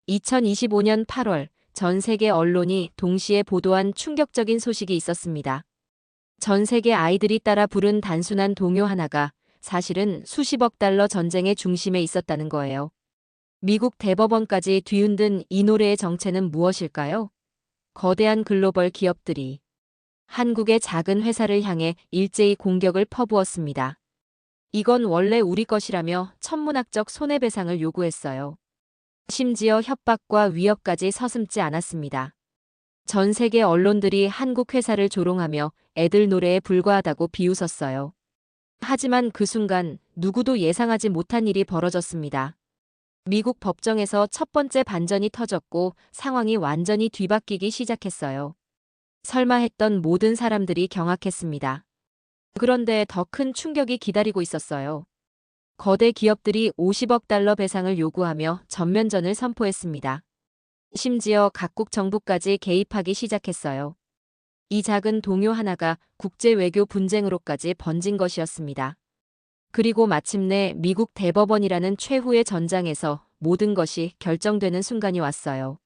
2025년 8월 전 세계 언론이 동시에 보도한 충격적인 소식이 있었습니다. 전 세계 아이들이 따라 부른 단순한 동요 하나가 사실은 수십억 달러 전쟁의 중심에 있었다는 거예요. 미국 대법원까지 뒤흔든 이 노래의 정체는 무엇일까요? 거대한 글로벌 기업들이 한국의 작은 회사를 향해 일제히 공격을 퍼부었습니다. 이건 원래 우리 것이라며 천문학적 손해배상을 요구했어요. 심지어 협박과 위협까지 서슴지 않았습니다. 전 세계 언론들이 한국 회사를 조롱하며 애들 노래에 불과하다고 비웃었어요. 하지만 그 순간 누구도 예상하지 못한 일이 벌어졌습니다. 미국 법정에서 첫 번째 반전이 터졌고 상황이 완전히 뒤바뀌기 시작했어요. 설마 했던 모든 사람들이 경악했습니다. 그런데 더 큰 충격이 기다리고 있었어요. 거대 기업들이 50억 달러 배상을 요구하며 전면전을 선포했습니다. 심지어 각국 정부까지 개입하기 시작했어요. 이 작은 동요 하나가 국제 외교 분쟁으로까지 번진 것이었습니다. 그리고 마침내 미국 대법원이라는 최후의 전장에서 모든 것이 결정되는 순간이 왔어요.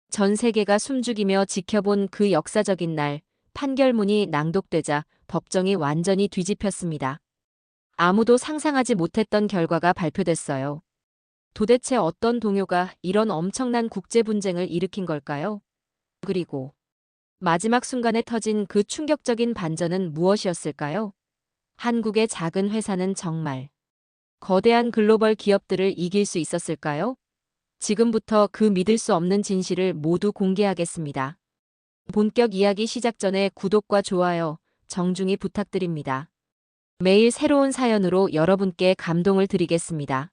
전 세계가 숨죽이며 지켜본 그 역사적인 날, 판결문이 낭독되자 법정이 완전히 뒤집혔습니다. 아무도 상상하지 못했던 결과가 발표됐어요. 도대체 어떤 동요가 이런 엄청난 국제 분쟁을 일으킨 걸까요? 그리고 마지막 순간에 터진 그 충격적인 반전은 무엇이었을까요? 한국의 작은 회사는 정말 거대한 글로벌 기업들을 이길 수 있었을까요? 지금부터 그 믿을 수 없는 진실을 모두 공개하겠습니다. 본격 이야기 시작 전에 구독과 좋아요, 정중히 부탁드립니다. 매일 새로운 사연으로 여러분께 감동을 드리겠습니다.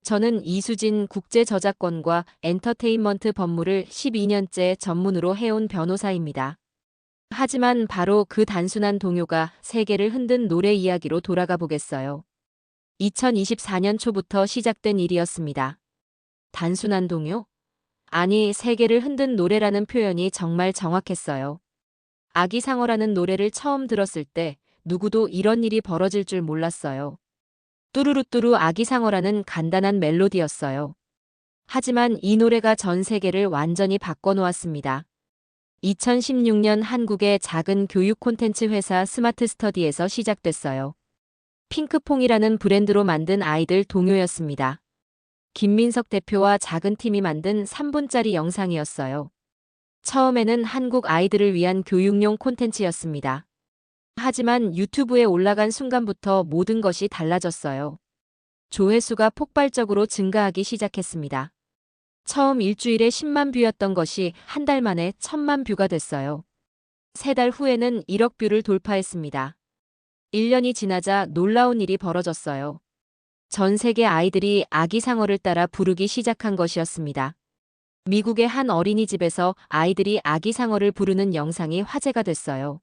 저는 이수진 국제저작권과 엔터테인먼트 법무를 12년째 전문으로 해온 변호사입니다. 하지만 바로 그 단순한 동요가 세계를 흔든 노래 이야기로 돌아가 보겠어요. 2024년 초부터 시작된 일이었습니다. 단순한 동요? 아니, 세계를 흔든 노래라는 표현이 정말 정확했어요. 아기상어라는 노래를 처음 들었을 때 누구도 이런 일이 벌어질 줄 몰랐어요. 뚜루루뚜루 아기상어라는 간단한 멜로디였어요. 하지만 이 노래가 전 세계를 완전히 바꿔놓았습니다. 2016년 한국의 작은 교육 콘텐츠 회사 스마트스터디에서 시작됐어요. 핑크퐁이라는 브랜드로 만든 아이들 동요였습니다. 김민석 대표와 작은 팀이 만든 3분짜리 영상이었어요. 처음에는 한국 아이들을 위한 교육용 콘텐츠였습니다. 하지만 유튜브에 올라간 순간부터 모든 것이 달라졌어요. 조회수가 폭발적으로 증가하기 시작했습니다. 처음 일주일에 10만 뷰였던 것이 한 달 만에 1000만 뷰가 됐어요. 3달 후에는 1억 뷰를 돌파했습니다. 1년이 지나자 놀라운 일이 벌어졌어요. 전 세계 아이들이 아기상어를 따라 부르기 시작한 것이었습니다. 미국의 한 어린이집에서 아이들이 아기상어를 부르는 영상이 화제가 됐어요.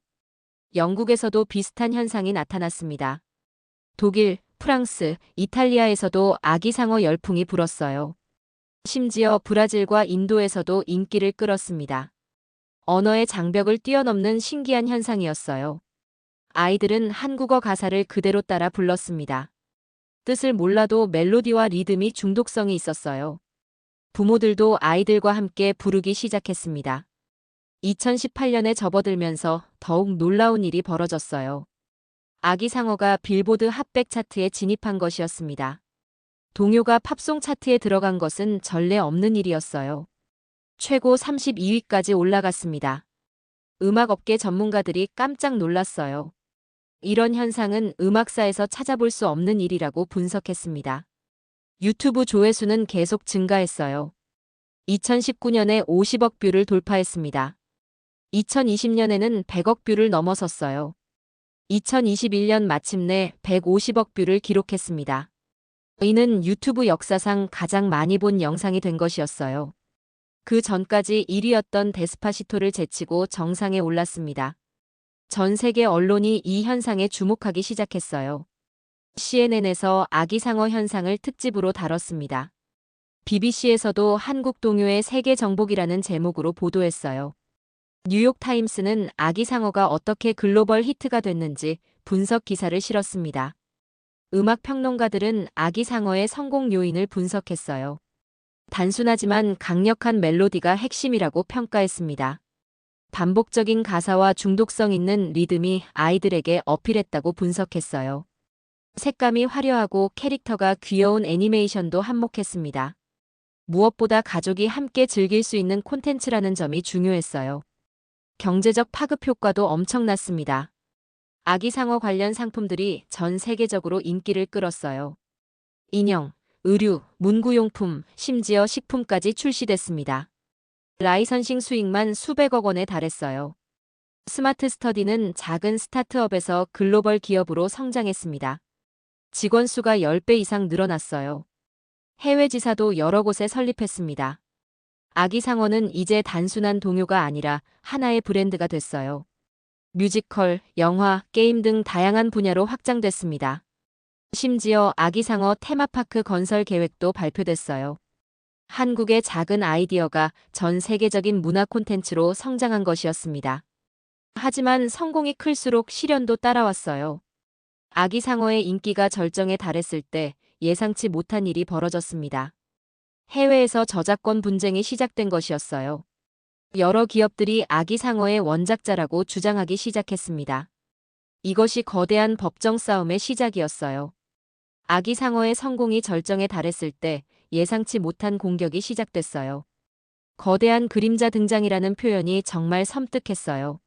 영국에서도 비슷한 현상이 나타났습니다. 독일, 프랑스, 이탈리아에서도 아기상어 열풍이 불었어요. 심지어 브라질과 인도에서도 인기를 끌었습니다. 언어의 장벽을 뛰어넘는 신기한 현상이었어요. 아이들은 한국어 가사를 그대로 따라 불렀습니다. 뜻을 몰라도 멜로디와 리듬이 중독성이 있었어요. 부모들도 아이들과 함께 부르기 시작했습니다. 2018년에 접어들면서 더욱 놀라운 일이 벌어졌어요. 아기상어가 빌보드 핫백 차트에 진입한 것이었습니다. 동요가 팝송 차트에 들어간 것은 전례 없는 일이었어요. 최고 32위까지 올라갔습니다. 음악업계 전문가들이 깜짝 놀랐어요. 이런 현상은 음악사에서 찾아볼 수 없는 일이라고 분석했습니다. 유튜브 조회수는 계속 증가했어요. 2019년에 50억 뷰를 돌파했습니다. 2020년에는 100억 뷰를 넘어섰어요. 2021년 마침내 150억 뷰를 이룩했습니다. 이는 유튜브 역사상 가장 많이 본 영상이 된 것이었어요. 그 전까지 1위였던 데스파시토를 제치고 정상에 올랐습니다. 전 세계 언론이 이 현상에 주목하기 시작했어요. CNN에서 아기상어 현상을 특집으로 다뤘습니다. BBC에서도 한국 동요의 세계 정복이라는 제목으로 보도했어요. 뉴욕타임스는 아기상어가 어떻게 글로벌 히트가 됐는지 분석 기사를 실었습니다. 음악 평론가들은 아기상어의 성공 요인을 분석했어요. 단순하지만 강력한 멜로디가 핵심이라고 평가했습니다. 반복적인 가사와 중독성 있는 리듬이 아이들에게 어필했다고 분석했어요. 색감이 화려하고 캐릭터가 귀여운 애니메이션도 한몫했습니다. 무엇보다 가족이 함께 즐길 수 있는 콘텐츠라는 점이 중요했어요. 경제적 파급 효과도 엄청났습니다. 아기상어 관련 상품들이 전 세계적으로 인기를 끌었어요. 인형, 의류, 문구용품, 심지어 식품까지 출시됐습니다. 라이선싱 수익만 수백억 원에 달했어요. 스마트 스터디는 작은 스타트업에서 글로벌 기업으로 성장했습니다. 직원 수가 10배 이상 늘어났어요. 해외 지사도 여러 곳에 설립했습니다. 아기상어는 이제 단순한 동요가 아니라 하나의 브랜드가 됐어요. 뮤지컬, 영화, 게임 등 다양한 분야로 확장됐습니다. 심지어 아기상어 테마파크 건설 계획도 발표됐어요. 한국의 작은 아이디어가 전 세계적인 문화 콘텐츠로 성장한 것이었습니다. 하지만 성공이 클수록 시련도 따라왔어요. 아기상어의 인기가 절정에 달했을 때 예상치 못한 일이 벌어졌습니다. 해외에서 저작권 분쟁이 시작된 것이었어요. 여러 기업들이 아기상어의 원작자라고 주장하기 시작했습니다. 이것이 거대한 법정 싸움의 시작이었어요. 아기상어의 성공이 절정에 달했을 때 예상치 못한 공격이 시작됐어요. 거대한 그림자 등장이라는 표현이 정말 섬뜩했어요.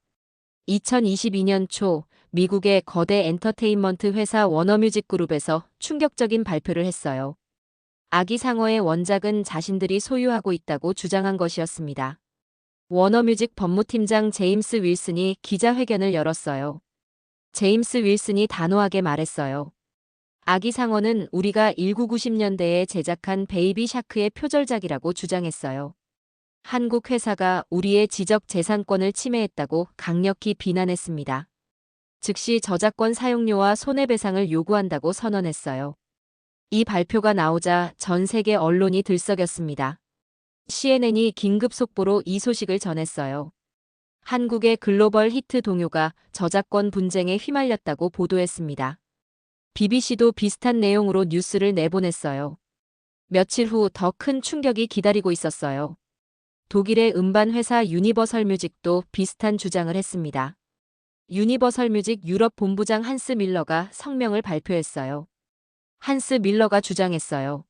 2022년 초 미국의 거대 엔터테인먼트 회사 워너뮤직 그룹에서 충격적인 발표를 했어요. 아기상어의 원작은 자신들이 소유하고 있다고 주장한 것이었습니다. 워너뮤직 법무팀장 제임스 윌슨이 기자회견을 열었어요. 제임스 윌슨이 단호하게 말했어요. 아기상어는 우리가 1990년대에 제작한 베이비 샤크의 표절작이라고 주장했어요. 한국 회사가 우리의 지적 재산권을 침해했다고 강력히 비난했습니다. 즉시 저작권 사용료와 손해배상을 요구한다고 선언했어요. 이 발표가 나오자 전 세계 언론이 들썩였습니다. CNN이 긴급 속보로 이 소식을 전했어요. 한국의 글로벌 히트 동요가 저작권 분쟁에 휘말렸다고 보도했습니다. BBC도 비슷한 내용으로 뉴스를 내보냈어요. 며칠 후 더 큰 충격이 기다리고 있었어요. 독일의 음반 회사 유니버설 뮤직도 비슷한 주장을 했습니다. 유니버설 뮤직 유럽 본부장 한스 밀러가 성명을 발표했어요. 한스 밀러가 주장했어요.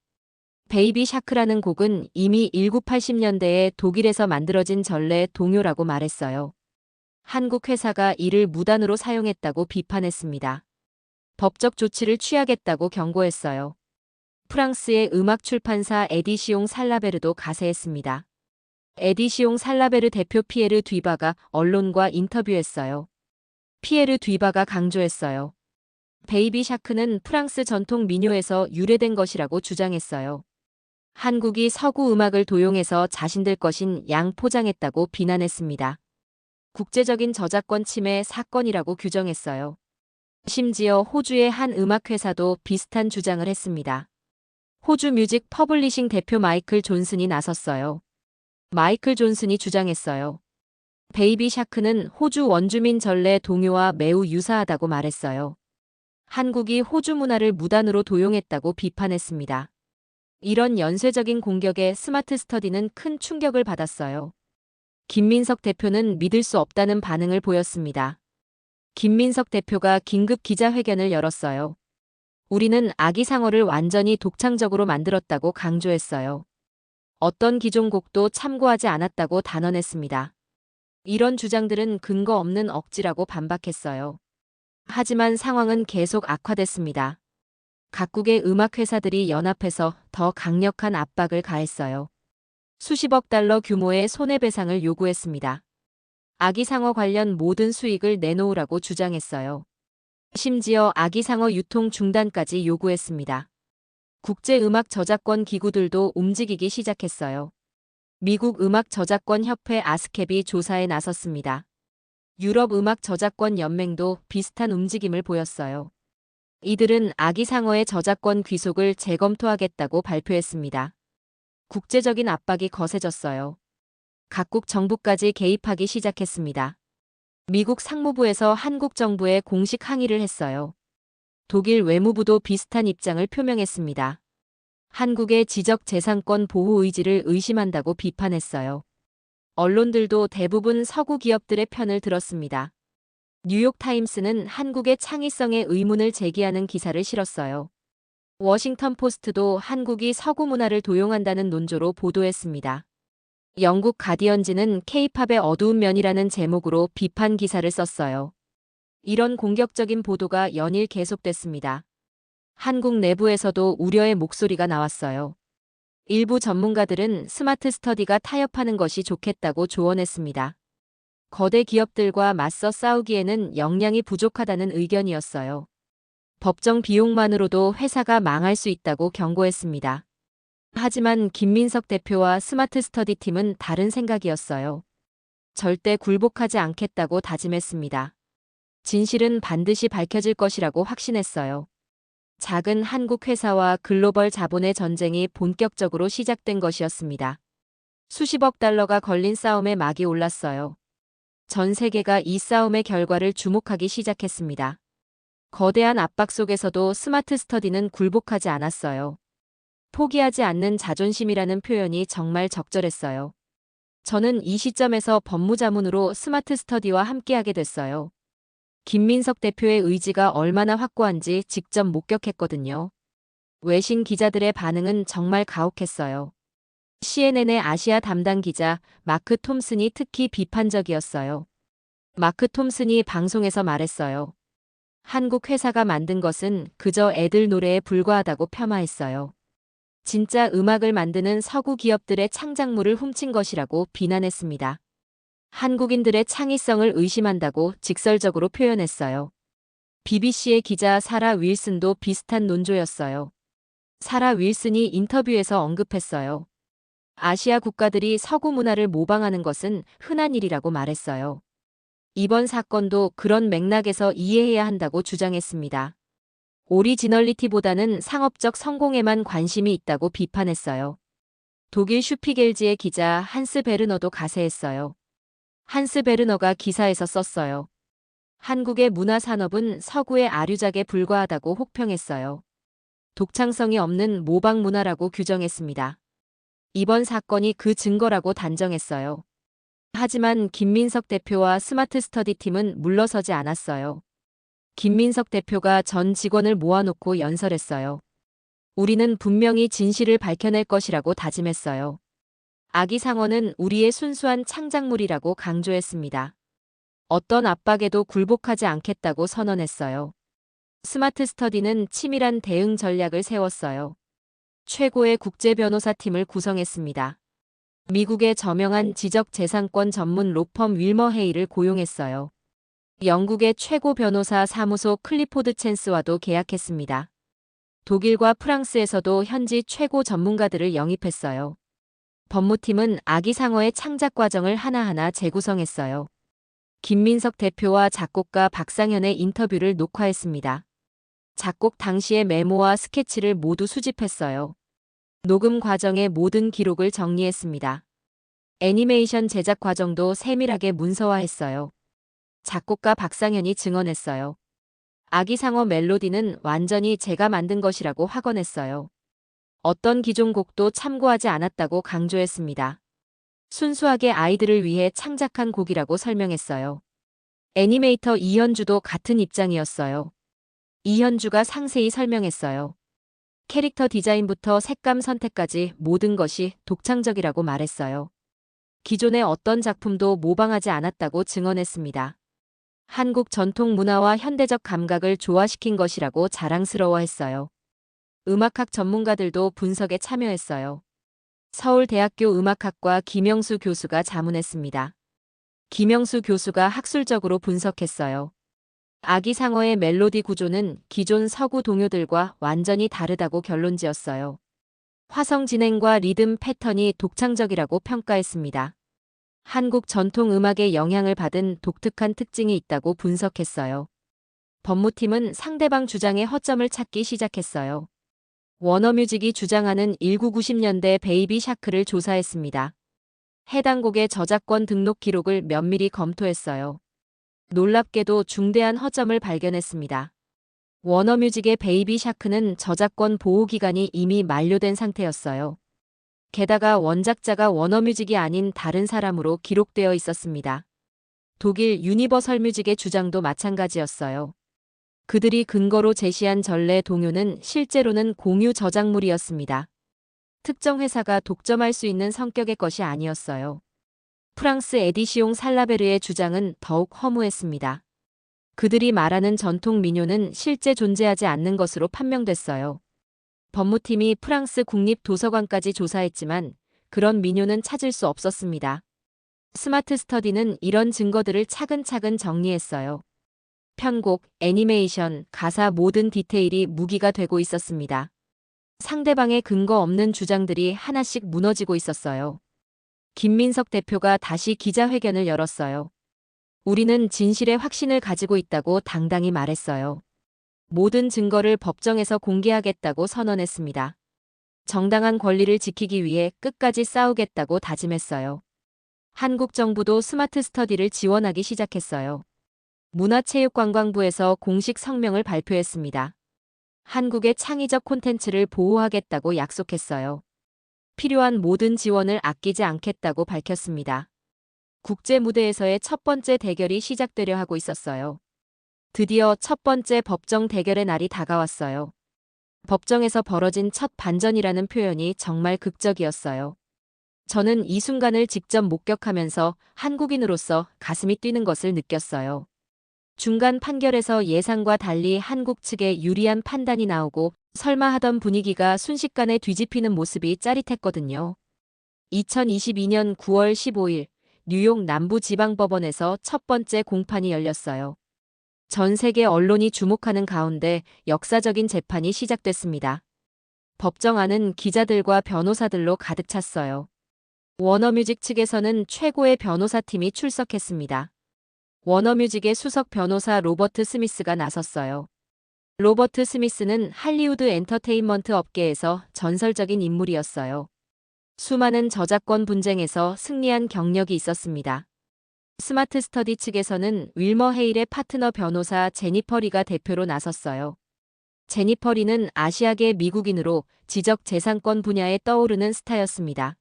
베이비 샤크라는 곡은 이미 1980년대에 독일에서 만들어진 전래 동요라고 말했어요. 한국 회사가 이를 무단으로 사용했다고 비판했습니다. 법적 조치를 취하겠다고 경고했어요. 프랑스의 음악 출판사 에디시옹 살라베르도 가세했습니다. 에디시옹 살라베르 대표 피에르 뒤바가 언론과 인터뷰했어요. 피에르 뒤바가 강조했어요. 베이비 샤크는 프랑스 전통 민요에서 유래된 것이라고 주장했어요. 한국이 서구 음악을 도용해서 자신들 것인 양 포장했다고 비난했습니다. 국제적인 저작권 침해 사건이라고 규정했어요. 심지어 호주의 한 음악회사도 비슷한 주장을 했습니다. 호주 뮤직 퍼블리싱 대표 마이클 존슨이 나섰어요. 마이클 존슨이 주장했어요. 베이비 샤크는 호주 원주민 전래 동요와 매우 유사하다고 말했어요. 한국이 호주 문화를 무단으로 도용했다고 비판했습니다. 이런 연쇄적인 공격에 스마트 스터디는 큰 충격을 받았어요. 김민석 대표는 믿을 수 없다는 반응을 보였습니다. 김민석 대표가 긴급 기자회견을 열었어요. 우리는 아기상어를 완전히 독창적으로 만들었다고 강조했어요. 어떤 기존 곡도 참고하지 않았다고 단언했습니다. 이런 주장들은 근거 없는 억지라고 반박했어요. 하지만 상황은 계속 악화됐습니다. 각국의 음악 회사들이 연합해서 더 강력한 압박을 가했어요. 수십억 달러 규모의 손해배상을 요구했습니다. 아기상어 관련 모든 수익을 내놓으라고 주장했어요. 심지어 아기상어 유통 중단까지 요구했습니다. 국제음악 저작권 기구들도 움직이기 시작했어요. 미국 음악 저작권 협회 아스캡이 조사에 나섰습니다. 유럽 음악 저작권 연맹도 비슷한 움직임을 보였어요. 이들은 아기상어의 저작권 귀속을 재검토하겠다고 발표했습니다. 국제적인 압박이 거세졌어요. 각국 정부까지 개입하기 시작했습니다. 미국 상무부에서 한국 정부에 공식 항의를 했어요. 독일 외무부도 비슷한 입장을 표명했습니다. 한국의 지적재산권 보호 의지를 의심한다고 비판했어요. 언론들도 대부분 서구 기업들의 편을 들었습니다. 뉴욕타임스는 한국의 창의성에 의문을 제기하는 기사를 실었어요. 워싱턴 포스트도 한국이 서구 문화를 도용한다는 논조로 보도했습니다. 영국 가디언지는 K-팝의 어두운 면이라는 제목으로 비판 기사를 썼어요. 이런 공격적인 보도가 연일 계속됐습니다. 한국 내부에서도 우려의 목소리가 나왔어요. 일부 전문가들은 스마트 스터디가 타협하는 것이 좋겠다고 조언했습니다. 거대 기업들과 맞서 싸우기에는 역량이 부족하다는 의견이었어요. 법정 비용만으로도 회사가 망할 수 있다고 경고했습니다. 하지만 김민석 대표와 스마트 스터디 팀은 다른 생각이었어요. 절대 굴복하지 않겠다고 다짐했습니다. 진실은 반드시 밝혀질 것이라고 확신했어요. 작은 한국 회사와 글로벌 자본의 전쟁이 본격적으로 시작된 것이었습니다. 수십억 달러가 걸린 싸움에 막이 올랐어요. 전 세계가 이 싸움의 결과를 주목하기 시작했습니다. 거대한 압박 속에서도 스마트 스터디는 굴복하지 않았어요. 포기하지 않는 자존심이라는 표현이 정말 적절했어요. 저는 이 시점에서 법무자문으로 스마트 스터디와 함께하게 됐어요. 김민석 대표의 의지가 얼마나 확고한지 직접 목격했거든요. 외신 기자들의 반응은 정말 가혹했어요. CNN의 아시아 담당 기자 마크 톰슨이 특히 비판적이었어요. 마크 톰슨이 방송에서 말했어요. 한국 회사가 만든 것은 그저 애들 노래에 불과하다고 폄하했어요. 진짜 음악을 만드는 서구 기업들의 창작물을 훔친 것이라고 비난했습니다. 한국인들의 창의성을 의심한다고 직설적으로 표현했어요. BBC의 기자 사라 윌슨도 비슷한 논조였어요. 사라 윌슨이 인터뷰에서 언급했어요. 아시아 국가들이 서구 문화를 모방하는 것은 흔한 일이라고 말했어요. 이번 사건도 그런 맥락에서 이해해야 한다고 주장했습니다. 오리지널리티보다는 상업적 성공에만 관심이 있다고 비판했어요. 독일 슈피겔지의 기자 한스 베르너도 가세했어요. 한스 베르너가 기사에서 썼어요. 한국의 문화산업은 서구의 아류작에 불과하다고 혹평했어요. 독창성이 없는 모방 문화라고 규정했습니다. 이번 사건이 그 증거라고 단정했어요. 하지만 김민석 대표와 스마트 스터디 팀은 물러서지 않았어요. 김민석 대표가 전 직원을 모아놓고 연설했어요. 우리는 분명히 진실을 밝혀낼 것이라고 다짐했어요. 아기상어는 우리의 순수한 창작물이라고 강조했습니다. 어떤 압박에도 굴복하지 않겠다고 선언했어요. 스마트 스터디는 치밀한 대응 전략을 세웠어요. 최고의 국제 변호사팀을 구성했습니다. 미국의 저명한 지적재산권 전문 로펌 윌머 헤이를 고용했어요. 영국의 최고 변호사 사무소 클리포드 챈스와도 계약했습니다. 독일과 프랑스에서도 현지 최고 전문가들을 영입했어요. 법무팀은 아기상어의 창작 과정을 하나하나 재구성했어요. 김민석 대표와 작곡가 박상현의 인터뷰를 녹화했습니다. 작곡 당시의 메모와 스케치를 모두 수집했어요. 녹음 과정의 모든 기록을 정리했습니다. 애니메이션 제작 과정도 세밀하게 문서화했어요. 작곡가 박상현이 증언했어요. 아기상어 멜로디는 완전히 제가 만든 것이라고 확언했어요. 어떤 기존 곡도 참고하지 않았다고 강조했습니다. 순수하게 아이들을 위해 창작한 곡이라고 설명했어요. 애니메이터 이현주도 같은 입장이었어요. 이현주가 상세히 설명했어요. 캐릭터 디자인부터 색감 선택까지 모든 것이 독창적이라고 말했어요. 기존의 어떤 작품도 모방하지 않았다고 증언했습니다. 한국 전통 문화와 현대적 감각을 조화시킨 것이라고 자랑스러워했어요. 음악학 전문가들도 분석에 참여했어요. 서울대학교 음악학과 김영수 교수가 자문했습니다. 김영수 교수가 학술적으로 분석했어요. 아기상어의 멜로디 구조는 기존 서구 동요들과 완전히 다르다고 결론지었어요. 화성 진행과 리듬 패턴이 독창적이라고 평가했습니다. 한국 전통 음악의 영향을 받은 독특한 특징이 있다고 분석했어요. 법무팀은 상대방 주장의 허점을 찾기 시작했어요. 워너뮤직이 주장하는 1990년대 베이비 샤크를 조사했습니다. 해당 곡의 저작권 등록 기록을 면밀히 검토했어요. 놀랍게도 중대한 허점을 발견했습니다. 워너뮤직의 베이비 샤크는 저작권 보호 기간이 이미 만료된 상태였어요. 게다가 원작자가 워너뮤직이 아닌 다른 사람으로 기록되어 있었습니다. 독일 유니버설 뮤직의 주장도 마찬가지였어요. 그들이 근거로 제시한 전래 동요는 실제로는 공유 저작물이었습니다. 특정 회사가 독점할 수 있는 성격의 것이 아니었어요. 프랑스 에디시옹 살라베르의 주장은 더욱 허무했습니다. 그들이 말하는 전통 민요는 실제 존재하지 않는 것으로 판명됐어요. 법무팀이 프랑스 국립도서관까지 조사했지만 그런 민요는 찾을 수 없었습니다. 스마트 스터디는 이런 증거들을 차근차근 정리했어요. 편곡, 애니메이션, 가사 모든 디테일이 무기가 되고 있었습니다. 상대방의 근거 없는 주장들이 하나씩 무너지고 있었어요. 김민석 대표가 다시 기자회견을 열었어요. 우리는 진실의 확신을 가지고 있다고 당당히 말했어요. 모든 증거를 법정에서 공개하겠다고 선언했습니다. 정당한 권리를 지키기 위해 끝까지 싸우겠다고 다짐했어요. 한국 정부도 스마트 스터디를 지원하기 시작했어요. 문화체육관광부에서 공식 성명을 발표했습니다. 한국의 창의적 콘텐츠를 보호하겠다고 약속했어요. 필요한 모든 지원을 아끼지 않겠다고 밝혔습니다. 국제 무대에서의 첫 번째 대결이 시작되려 하고 있었어요. 드디어 첫 번째 법정 대결의 날이 다가왔어요. 법정에서 벌어진 첫 반전이라는 표현이 정말 극적이었어요. 저는 이 순간을 직접 목격하면서 한국인으로서 가슴이 뛰는 것을 느꼈어요. 중간 판결에서 예상과 달리 한국 측에 유리한 판단이 나오고 설마 하던 분위기가 순식간에 뒤집히는 모습이 짜릿했거든요. 2022년 9월 15일 뉴욕 남부지방법원에서 첫 번째 공판이 열렸어요. 전 세계 언론이 주목하는 가운데 역사적인 재판이 시작됐습니다. 법정 안은 기자들과 변호사들로 가득 찼어요. 워너뮤직 측에서는 최고의 변호사팀이 출석했습니다. 워너뮤직의 수석 변호사 로버트 스미스가 나섰어요. 로버트 스미스는 할리우드 엔터테인먼트 업계에서 전설적인 인물이었어요. 수많은 저작권 분쟁에서 승리한 경력이 있었습니다. 스마트 스터디 측에서는 윌머 헤일의 파트너 변호사 제니퍼 리가 대표로 나섰어요. 제니퍼 리는 아시아계 미국인으로 지적재산권 분야에 떠오르는 스타였습니다.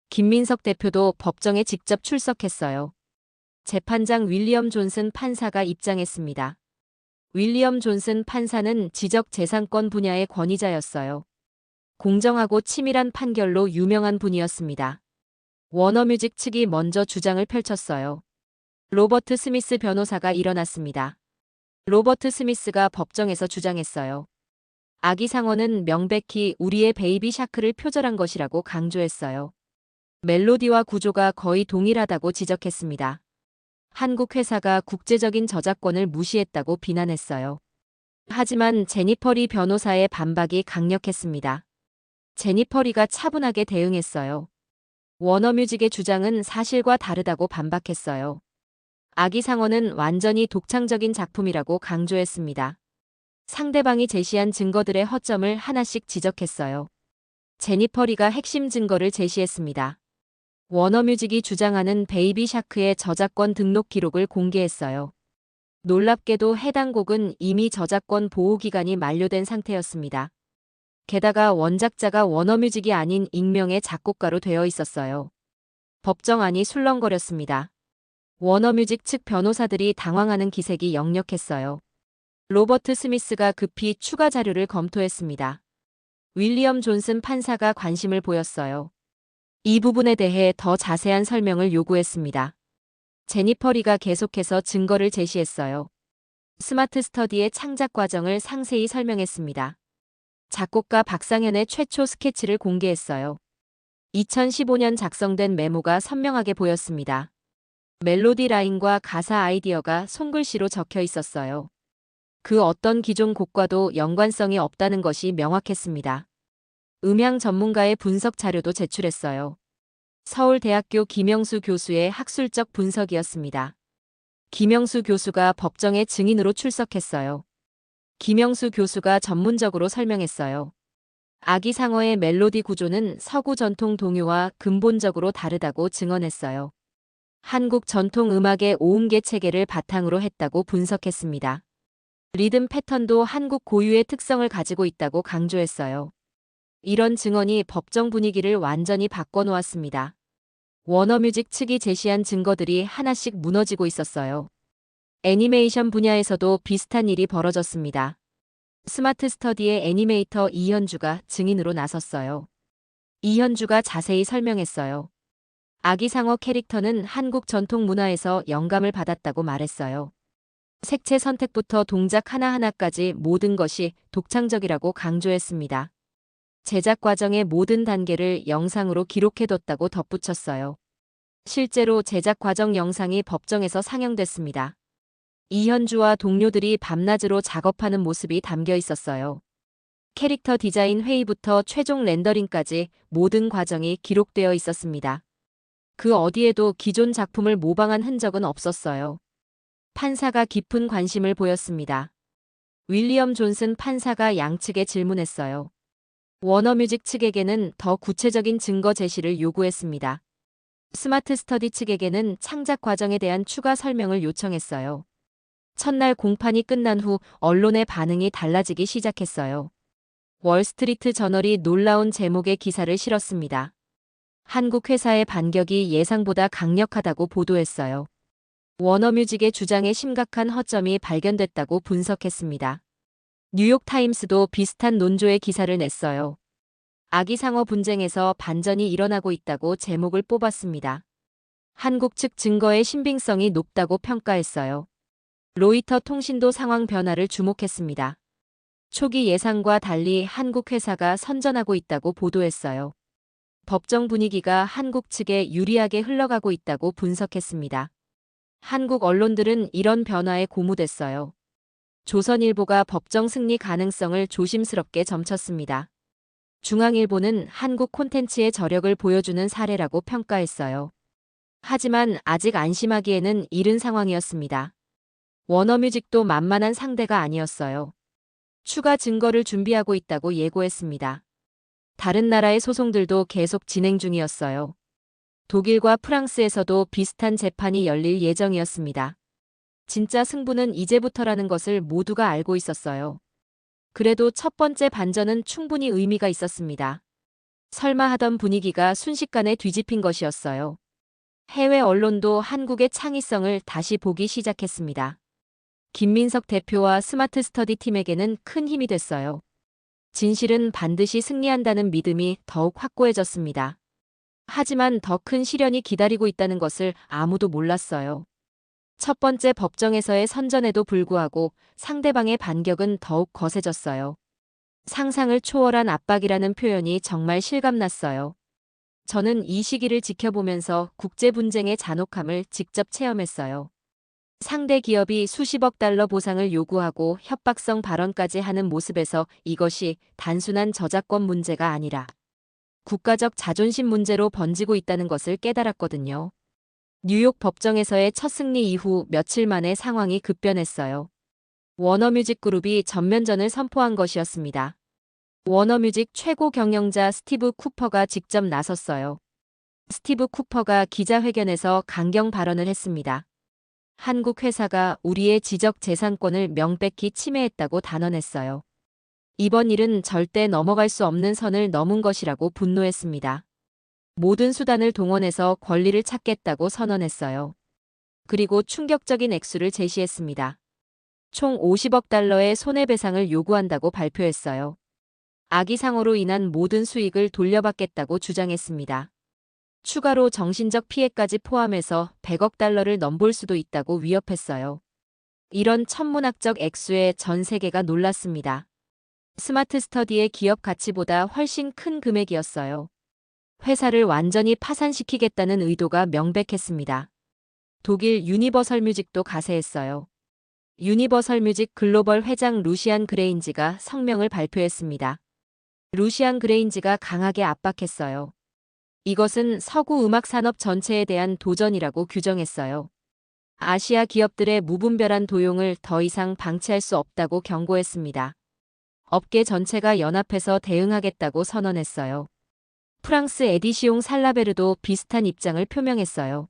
김민석 대표도 법정에 직접 출석했어요. 재판장 윌리엄 존슨 판사가 입장했습니다. 윌리엄 존슨 판사는 지적재산권 분야의 권위자였어요. 공정하고 치밀한 판결로 유명한 분이었습니다. 워너뮤직 측이 먼저 주장을 펼쳤어요. 로버트 스미스 변호사가 일어났습니다. 로버트 스미스가 법정에서 주장했어요. 아기 상어는 명백히 우리의 베이비 샤크를 표절한 것이라고 강조했어요. 멜로디와 구조가 거의 동일하다고 지적했습니다. 한국 회사가 국제적인 저작권을 무시했다고 비난했어요. 하지만 제니퍼 리 변호사의 반박이 강력했습니다. 제니퍼 리가 차분하게 대응했어요. 워너뮤직의 주장은 사실과 다르다고 반박했어요. 아기 상어는 완전히 독창적인 작품이라고 강조했습니다. 상대방이 제시한 증거들의 허점을 하나씩 지적했어요. 제니퍼 리가 핵심 증거를 제시했습니다. 워너뮤직이 주장하는 베이비 샤크의 저작권 등록 기록을 공개했어요. 놀랍게도 해당 곡은 이미 저작권 보호 기간이 만료된 상태였습니다. 게다가 원작자가 워너뮤직이 아닌 익명의 작곡가로 되어 있었어요. 법정 안이 술렁거렸습니다. 워너뮤직 측 변호사들이 당황하는 기색이 역력했어요. 로버트 스미스가 급히 추가 자료를 검토했습니다. 윌리엄 존슨 판사가 관심을 보였어요. 이 부분에 대해 더 자세한 설명을 요구했습니다. 제니퍼 리가 계속해서 증거를 제시했어요. 스마트 스터디의 창작 과정을 상세히 설명했습니다. 작곡가 박상현의 최초 스케치를 공개했어요. 2015년 작성된 메모가 선명하게 보였습니다. 멜로디 라인과 가사 아이디어가 손글씨로 적혀 있었어요. 그 어떤 기존 곡과도 연관성이 없다는 것이 명확했습니다. 음향 전문가의 분석 자료도 제출했어요. 서울대학교 김영수 교수의 학술적 분석이었습니다. 김영수 교수가 법정에 증인으로 출석했어요. 김영수 교수가 전문적으로 설명했어요. 아기 상어의 멜로디 구조는 서구 전통 동요와 근본적으로 다르다고 증언했어요. 한국 전통 음악의 오음계 체계를 바탕으로 했다고 분석했습니다. 리듬 패턴도 한국 고유의 특성을 가지고 있다고 강조했어요. 이런 증언이 법정 분위기를 완전히 바꿔놓았습니다. 워너뮤직 측이 제시한 증거들이 하나씩 무너지고 있었어요. 애니메이션 분야에서도 비슷한 일이 벌어졌습니다. 스마트 스터디의 애니메이터 이현주가 증인으로 나섰어요. 이현주가 자세히 설명했어요. 아기상어 캐릭터는 한국 전통 문화에서 영감을 받았다고 말했어요. 색채 선택부터 동작 하나하나까지 모든 것이 독창적이라고 강조했습니다. 제작 과정의 모든 단계를 영상으로 기록해뒀다고 덧붙였어요. 실제로 제작 과정 영상이 법정에서 상영됐습니다. 이현주와 동료들이 밤낮으로 작업하는 모습이 담겨 있었어요. 캐릭터 디자인 회의부터 최종 렌더링까지 모든 과정이 기록되어 있었습니다. 그 어디에도 기존 작품을 모방한 흔적은 없었어요. 판사가 깊은 관심을 보였습니다. 윌리엄 존슨 판사가 양측에 질문했어요. 워너뮤직 측에게는 더 구체적인 증거 제시를 요구했습니다. 스마트 스터디 측에게는 창작 과정에 대한 추가 설명을 요청했어요. 첫날 공판이 끝난 후 언론의 반응이 달라지기 시작했어요. 월스트리트 저널이 놀라운 제목의 기사를 실었습니다. 한국 회사의 반격이 예상보다 강력하다고 보도했어요. 워너뮤직의 주장에 심각한 허점이 발견됐다고 분석했습니다. 뉴욕타임스도 비슷한 논조의 기사를 냈어요. 아기상어 분쟁에서 반전이 일어나고 있다고 제목을 뽑았습니다. 한국 측 증거의 신빙성이 높다고 평가했어요. 로이터 통신도 상황 변화를 주목했습니다. 초기 예상과 달리 한국 회사가 선전하고 있다고 보도했어요. 법정 분위기가 한국 측에 유리하게 흘러가고 있다고 분석했습니다. 한국 언론들은 이런 변화에 고무됐어요. 조선일보가 법정 승리 가능성을 조심스럽게 점쳤습니다. 중앙일보는 한국 콘텐츠의 저력을 보여주는 사례라고 평가했어요. 하지만 아직 안심하기에는 이른 상황이었습니다. 워너뮤직도 만만한 상대가 아니었어요. 추가 증거를 준비하고 있다고 예고했습니다. 다른 나라의 소송들도 계속 진행 중이었어요. 독일과 프랑스에서도 비슷한 재판이 열릴 예정이었습니다. 진짜 승부는 이제부터라는 것을 모두가 알고 있었어요. 그래도 첫 번째 반전은 충분히 의미가 있었습니다. 설마 하던 분위기가 순식간에 뒤집힌 것이었어요. 해외 언론도 한국의 창의성을 다시 보기 시작했습니다. 김민석 대표와 스마트 스터디 팀에게는 큰 힘이 됐어요. 진실은 반드시 승리한다는 믿음이 더욱 확고해졌습니다. 하지만 더 큰 시련이 기다리고 있다는 것을 아무도 몰랐어요. 첫 번째 법정에서의 선전에도 불구하고 상대방의 반격은 더욱 거세졌어요. 상상을 초월한 압박이라는 표현이 정말 실감났어요. 저는 이 시기를 지켜보면서 국제 분쟁의 잔혹함을 직접 체험했어요. 상대 기업이 수십억 달러 보상을 요구하고 협박성 발언까지 하는 모습에서 이것이 단순한 저작권 문제가 아니라 국가적 자존심 문제로 번지고 있다는 것을 깨달았거든요. 뉴욕 법정에서의 첫 승리 이후 며칠 만에 상황이 급변했어요. 워너뮤직 그룹이 전면전을 선포한 것이었습니다. 워너뮤직 최고 경영자 스티브 쿠퍼가 직접 나섰어요. 스티브 쿠퍼가 기자회견에서 강경 발언을 했습니다. 한국 회사가 우리의 지적 재산권을 명백히 침해했다고 단언했어요. 이번 일은 절대 넘어갈 수 없는 선을 넘은 것이라고 분노했습니다. 모든 수단을 동원해서 권리를 찾겠다고 선언했어요. 그리고 충격적인 액수를 제시했습니다. 총 50억 달러의 손해배상을 요구한다고 발표했어요. 아기상어로 인한 모든 수익을 돌려받겠다고 주장했습니다. 추가로 정신적 피해까지 포함해서 100억 달러를 넘볼 수도 있다고 위협했어요. 이런 천문학적 액수에 전 세계가 놀랐습니다. 스마트 스터디의 기업 가치보다 훨씬 큰 금액이었어요. 회사를 완전히 파산시키겠다는 의도가 명백했습니다. 독일 유니버설 뮤직도 가세했어요. 유니버설 뮤직 글로벌 회장 루시안 그레인지가 성명을 발표했습니다. 루시안 그레인지가 강하게 압박했어요. 이것은 서구 음악 산업 전체에 대한 도전이라고 규정했어요. 아시아 기업들의 무분별한 도용을 더 이상 방치할 수 없다고 경고했습니다. 업계 전체가 연합해서 대응하겠다고 선언했어요. 프랑스 에디시옹 살라베르도 비슷한 입장을 표명했어요.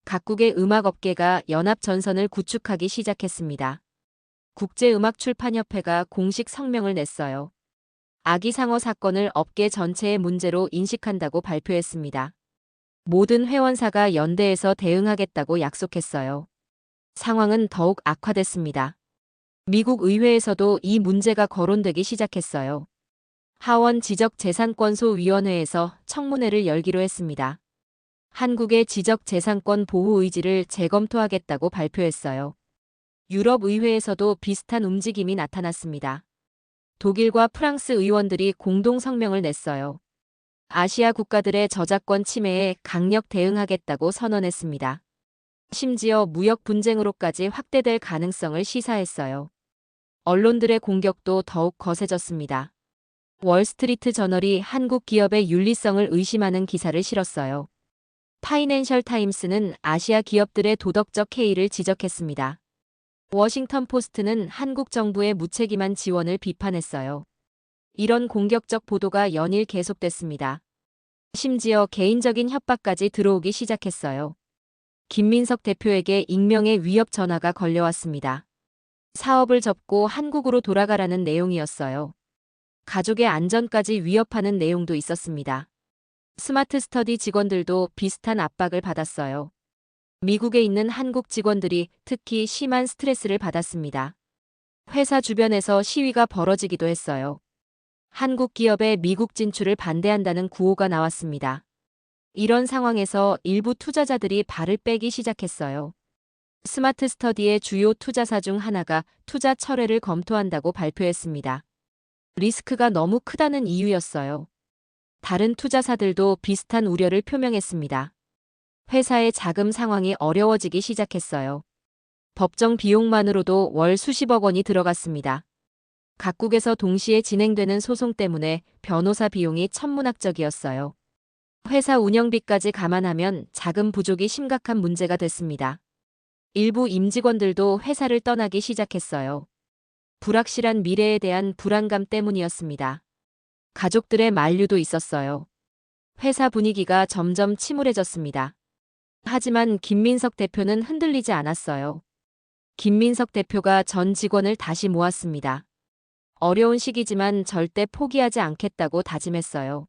각국의 음악 업계가 연합 전선을 구축하기 시작했습니다. 국제음악출판협회가 공식 성명을 냈어요. 아기상어 사건을 업계 전체의 문제로 인식한다고 발표했습니다. 모든 회원사가 연대해서 대응하겠다고 약속했어요. 상황은 더욱 악화됐습니다. 미국 의회에서도 이 문제가 거론되기 시작했어요. 하원 지적재산권소위원회에서 청문회를 열기로 했습니다. 한국의 지적재산권 보호 의지를 재검토하겠다고 발표했어요. 유럽 의회에서도 비슷한 움직임이 나타났습니다. 독일과 프랑스 의원들이 공동 성명을 냈어요. 아시아 국가들의 저작권 침해에 강력 대응하겠다고 선언했습니다. 심지어 무역 분쟁으로까지 확대될 가능성을 시사했어요. 언론들의 공격도 더욱 거세졌습니다. 월스트리트 저널이 한국 기업의 윤리성을 의심하는 기사를 실었어요. 파이낸셜 타임스는 아시아 기업들의 도덕적 해이를 지적했습니다. 워싱턴 포스트는 한국 정부의 무책임한 지원을 비판했어요. 이런 공격적 보도가 연일 계속됐습니다. 심지어 개인적인 협박까지 들어오기 시작했어요. 김민석 대표에게 익명의 위협 전화가 걸려왔습니다. 사업을 접고 한국으로 돌아가라는 내용이었어요. 가족의 안전까지 위협하는 내용도 있었습니다. 스마트 스터디 직원들도 비슷한 압박을 받았어요. 미국에 있는 한국 직원들이 특히 심한 스트레스를 받았습니다. 회사 주변에서 시위가 벌어지기도 했어요. 한국 기업의 미국 진출을 반대한다는 구호가 나왔습니다. 이런 상황에서 일부 투자자들이 발을 빼기 시작했어요. 스마트 스터디의 주요 투자사 중 하나가 투자 철회를 검토한다고 발표했습니다. 리스크가 너무 크다는 이유였어요. 다른 투자사들도 비슷한 우려를 표명했습니다. 회사의 자금 상황이 어려워지기 시작했어요. 법정 비용만으로도 월 수십억 원이 들어갔습니다. 각국에서 동시에 진행되는 소송 때문에 변호사 비용이 천문학적이었어요. 회사 운영비까지 감안하면 자금 부족이 심각한 문제가 됐습니다. 일부 임직원들도 회사를 떠나기 시작했어요. 불확실한 미래에 대한 불안감 때문이었습니다. 가족들의 만류도 있었어요. 회사 분위기가 점점 침울해졌습니다. 하지만 김민석 대표는 흔들리지 않았어요. 김민석 대표가 전 직원을 다시 모았습니다. 어려운 시기지만 절대 포기하지 않겠다고 다짐했어요.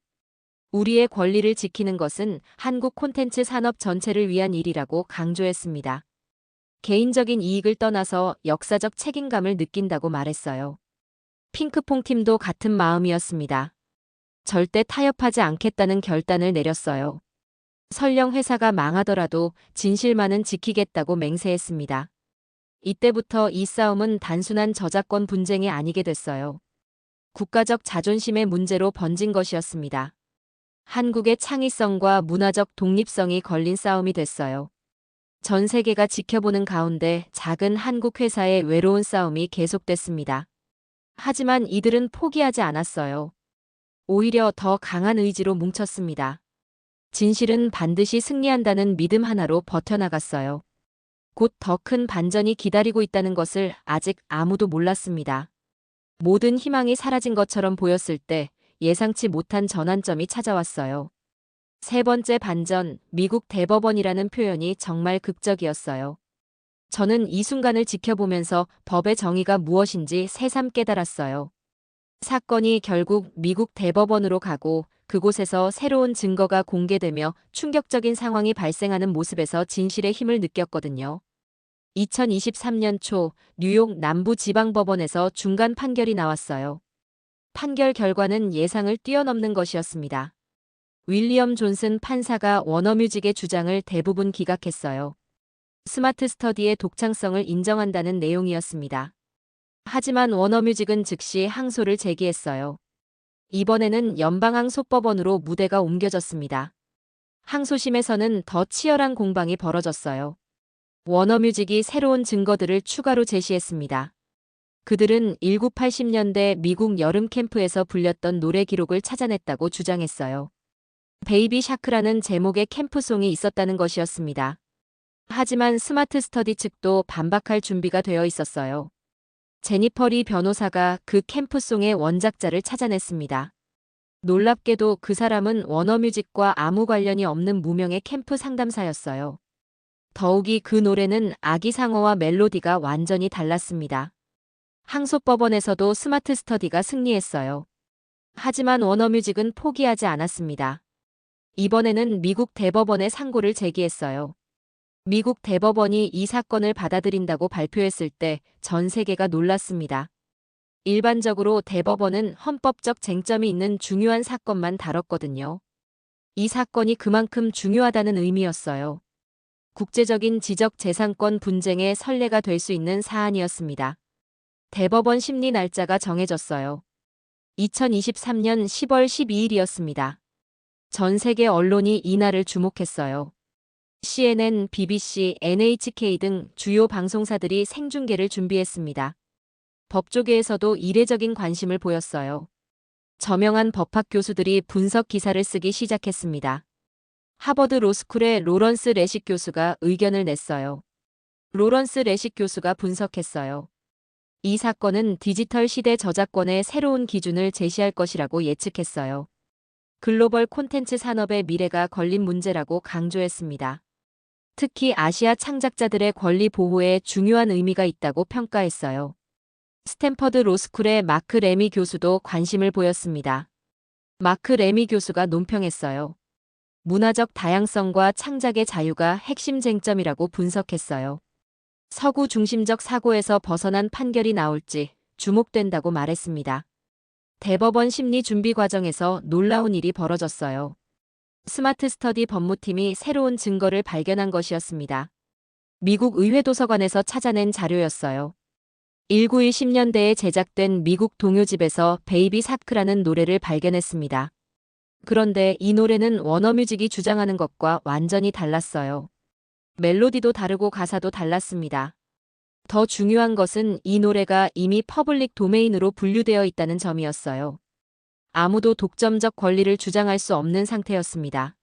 우리의 권리를 지키는 것은 한국 콘텐츠 산업 전체를 위한 일이라고 강조했습니다. 개인적인 이익을 떠나서 역사적 책임감을 느낀다고 말했어요. 핑크퐁 팀도 같은 마음이었습니다. 절대 타협하지 않겠다는 결단을 내렸어요. 설령 회사가 망하더라도 진실만은 지키겠다고 맹세했습니다. 이때부터 이 싸움은 단순한 저작권 분쟁이 아니게 됐어요. 국가적 자존심의 문제로 번진 것이었습니다. 한국의 창의성과 문화적 독립성이 걸린 싸움이 됐어요. 전 세계가 지켜보는 가운데 작은 한국 회사의 외로운 싸움이 계속됐습니다. 하지만 이들은 포기하지 않았어요. 오히려 더 강한 의지로 뭉쳤습니다. 진실은 반드시 승리한다는 믿음 하나로 버텨나갔어요. 곧 더 큰 반전이 기다리고 있다는 것을 아직 아무도 몰랐습니다. 모든 희망이 사라진 것처럼 보였을 때 예상치 못한 전환점이 찾아왔어요. 세 번째 반전, 미국 대법원이라는 표현이 정말 극적이었어요. 저는 이 순간을 지켜보면서 법의 정의가 무엇인지 새삼 깨달았어요. 사건이 결국 미국 대법원으로 가고 그곳에서 새로운 증거가 공개되며 충격적인 상황이 발생하는 모습에서 진실의 힘을 느꼈거든요. 2023년 초 뉴욕 남부지방법원에서 중간 판결이 나왔어요. 판결 결과는 예상을 뛰어넘는 것이었습니다. 윌리엄 존슨 판사가 워너뮤직의 주장을 대부분 기각했어요. 스마트 스터디의 독창성을 인정한다는 내용이었습니다. 하지만 워너뮤직은 즉시 항소를 제기했어요. 이번에는 연방항소법원으로 무대가 옮겨졌습니다. 항소심에서는 더 치열한 공방이 벌어졌어요. 워너뮤직이 새로운 증거들을 추가로 제시했습니다. 그들은 1980년대 미국 여름 캠프에서 불렸던 노래 기록을 찾아냈다고 주장했어요. 베이비 샤크라는 제목의 캠프송이 있었다는 것이었습니다. 하지만 스마트 스터디 측도 반박할 준비가 되어 있었어요. 제니퍼 리 변호사가 그 캠프송의 원작자를 찾아냈습니다. 놀랍게도 그 사람은 워너뮤직과 아무 관련이 없는 무명의 캠프 상담사였어요. 더욱이 그 노래는 아기상어와 멜로디가 완전히 달랐습니다. 항소법원에서도 스마트 스터디가 승리했어요. 하지만 워너뮤직은 포기하지 않았습니다. 이번에는 미국 대법원에 상고를 제기했어요. 미국 대법원이 이 사건을 받아들인다고 발표했을 때 전 세계가 놀랐습니다. 일반적으로 대법원은 헌법적 쟁점이 있는 중요한 사건만 다뤘거든요. 이 사건이 그만큼 중요하다는 의미였어요. 국제적인 지적재산권 분쟁의 선례가 될 수 있는 사안이었습니다. 대법원 심리 날짜가 정해졌어요. 2023년 10월 12일이었습니다. 전 세계 언론이 이날을 주목했어요. CNN, BBC, NHK 등 주요 방송사들이 생중계를 준비했습니다. 법조계에서도 이례적인 관심을 보였어요. 저명한 법학 교수들이 분석 기사를 쓰기 시작했습니다. 하버드 로스쿨의 로런스 레식 교수가 의견을 냈어요. 로런스 레식 교수가 분석했어요. 이 사건은 디지털 시대 저작권의 새로운 기준을 제시할 것이라고 예측했어요. 글로벌 콘텐츠 산업의 미래가 걸린 문제라고 강조했습니다. 특히 아시아 창작자들의 권리 보호에 중요한 의미가 있다고 평가했어요. 스탠퍼드 로스쿨의 마크 레미 교수도 관심을 보였습니다. 마크 레미 교수가 논평했어요. 문화적 다양성과 창작의 자유가 핵심 쟁점이라고 분석했어요. 서구 중심적 사고에서 벗어난 판결이 나올지 주목된다고 말했습니다. 대법원 심리 준비 과정에서 놀라운 일이 벌어졌어요. 스마트 스터디 법무팀이 새로운 증거를 발견한 것이었습니다. 미국 의회 도서관에서 찾아낸 자료였어요. 1910년대에 제작된 미국 동요집에서 베이비 사크라는 노래를 발견했습니다. 그런데 이 노래는 워너뮤직이 주장하는 것과 완전히 달랐어요. 멜로디도 다르고 가사도 달랐습니다. 더 중요한 것은 이 노래가 이미 퍼블릭 도메인으로 분류되어 있다는 점이었어요. 아무도 독점적 권리를 주장할 수 없는 상태였습니다.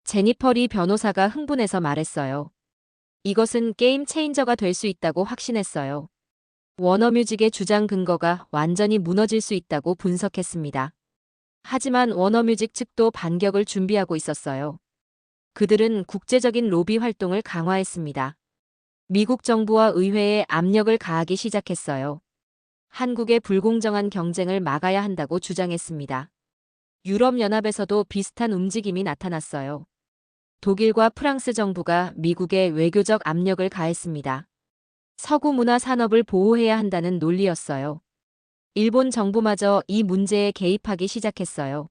제니퍼 리 변호사가 흥분해서 말했어요. 이것은 게임 체인저가 될 수 있다고 확신했어요. 워너뮤직의 주장 근거가 완전히 무너질 수 있다고 분석했습니다. 하지만 워너뮤직 측도 반격을 준비하고 있었어요. 그들은 국제적인 로비 활동을 강화했습니다. 미국 정부와 의회에 압력을 가하기 시작했어요. 한국의 불공정한 경쟁을 막아야 한다고 주장했습니다. 유럽연합에서도 비슷한 움직임이 나타났어요. 독일과 프랑스 정부가 미국에 외교적 압력을 가했습니다. 서구 문화 산업을 보호해야 한다는 논리였어요. 일본 정부마저 이 문제에 개입하기 시작했어요.